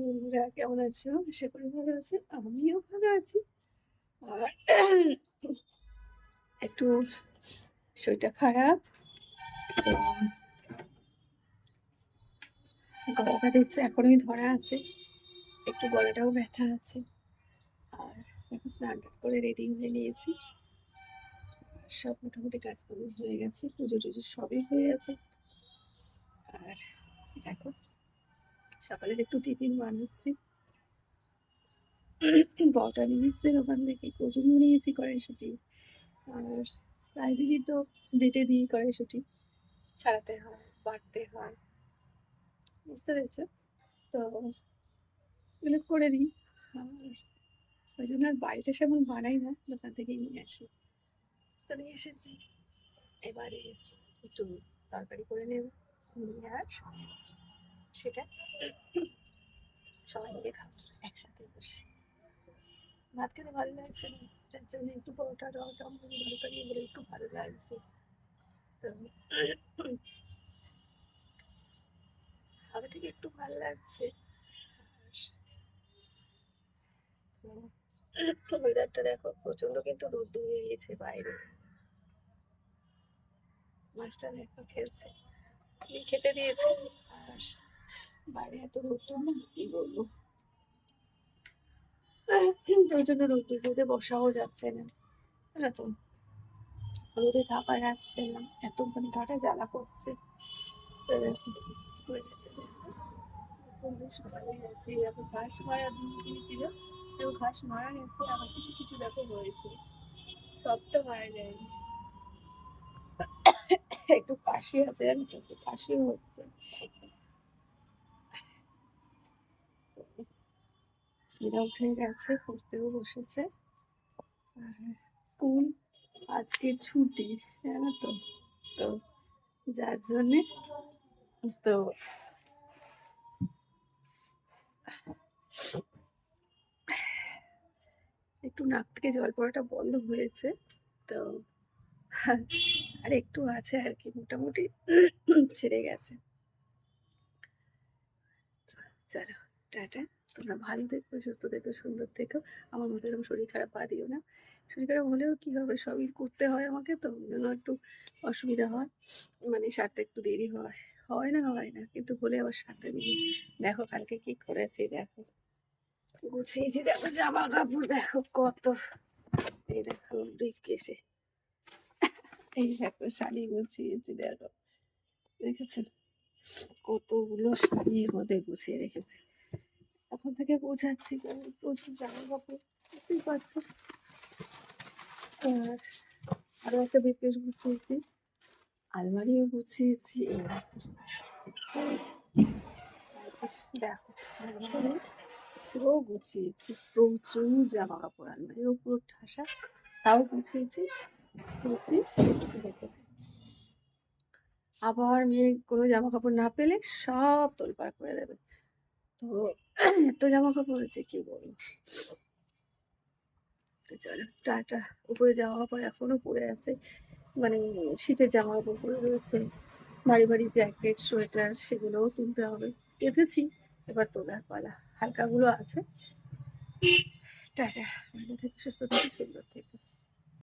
বন্ধুরা কেমন আছো? আশা করি ভালো আছো। আমিও ভালো আছি। আর একটু শরীরটা খারাপ। গলাটা দেখছি এখনোই ধরা আছে। একটু গলাটাও ব্যথা আছে। আর এখন স্নান টান করে রেডি হয়ে নিয়েছি। সব মোটামুটি কাজকর্ম হয়ে গেছে। পুজো-টুজো সবই হয়ে গেছে। আর দেখো সকালের একটু টিফিন বানাচ্ছি। বউটা নিয়ে এসছে ওখান থেকে কচুরিও নিয়েছি, কড়াইশুঁটি। আর প্রায় দিনই তো বেটে দিই কড়াইশুঁটি। ছাড়াতে হয়, বাটতে হয়, বুঝতে পেরেছো? তো এগুলো করে দিই। আর ওই জন্য আর বাড়িতে সেমন বানাই না, দোকান থেকেই নিয়ে আসি। তো নিয়ে এসেছি, এবারে একটু তরকারি করে নেব নিয়ে, আর সেটা সবাই মিলে খাবো একসাথে বসে। ভাত খেতে ভালো লাগছে না, যার জন্য একটু পরোটা টমেটো তরকারি এগুলো একটু ভালো লাগছে। তো আগে থেকে একটু ভালো লাগছে। ওয়েদারটা দেখো, প্রচন্ড কিন্তু রোদ্দুর বেরিয়েছে বাইরে। মাছটা দেখো খেলছে, খেতে দিয়েছে। আর বাইরে এত রোদ্দুর না, কি বলবো, ওই জন্য রোদে বসাও যাচ্ছে না, না তো রোদে থাকা যাচ্ছে না, এত মানে গাটা জ্বালা করছে। তো দেখো weather-টা দেখো, বেশ ভালোই আছে। দেখো ঘাস মারা বীজ দিয়েছিল, দেখো ঘাস মারা গেছে, আবার কিছু কিছু দেখো হয়েছে, সবটা মারা যায়নি। একটু কাশি আছে, জানো তো, একটু কাশিও হচ্ছে। এরা উঠে গেছে, পড়তেও বসেছে। আর স্কুল আজকে ছুটি, জানো তো। তো যার জন্যে তো একটু নাক থেকে জল পড়াটা বন্ধ হয়েছে। তো আর একটু আছে আর কি, মোটামুটি ছেড়ে গেছে। চলো, টাটা। তোমরা ভালো থেকো, সুস্থ থেকো, সুন্দর থেকো। আমার মতো এরকম শরীর খারাপ পা দিও না। শরীর খারাপ হলেও কি হবে, সবই করতে হয় আমাকে, তো ওই জন্য একটু অসুবিধা হয়, মানে সারতে একটু দেরি হয়। হয় না, হয় না, কিন্তু বলে আবার সারতে দেরি। দেখো কালকে কি করেছি, দেখো গুছিয়েছি, দেখো জামা কাপড় দেখো কত। এই দেখো ব্রিফ কেসে, এই দেখো শাড়ি গুছিয়েছি, দেখো দেখেছেন কতগুলো শাড়ি এর মধ্যে গুছিয়ে রেখেছি। এখন থেকে গোছাচ্ছি, কারণ প্রচুর জামা কাপড়, বুঝতেই পারছো। আর আরো একটা ব্রিফ কেস গুছিয়েছি, আলমারিও গুছিয়েছি। এই দেখো আলমারি পুরো গুছিয়েছি, প্রচুর জামা কাপড়, আলমারিও পুরো ঠাসা, তাও গুছিয়েছি। গুছিয়ে রেখেছি। আবার মেয়ে কোনো জামা কাপড় না পেলে সব তোলপাড় করে দেবে। তো এত জামা কাপড় হয়েছে কি বলবো। তো চলো টাটা। উপরে জামা কাপড় এখনো পরে আছে, মানে শীতের জামা কাপড় পরে রয়েছে, ভারী ভারী জ্যাকেট সোয়েটার, সেগুলোও তুলতে হবে। কেচেছি, এবার তোলার পালা। হালকাগুলো আছে। টাটা, ভালো থেকে সুস্থ থেকে সুন্দর থেকে।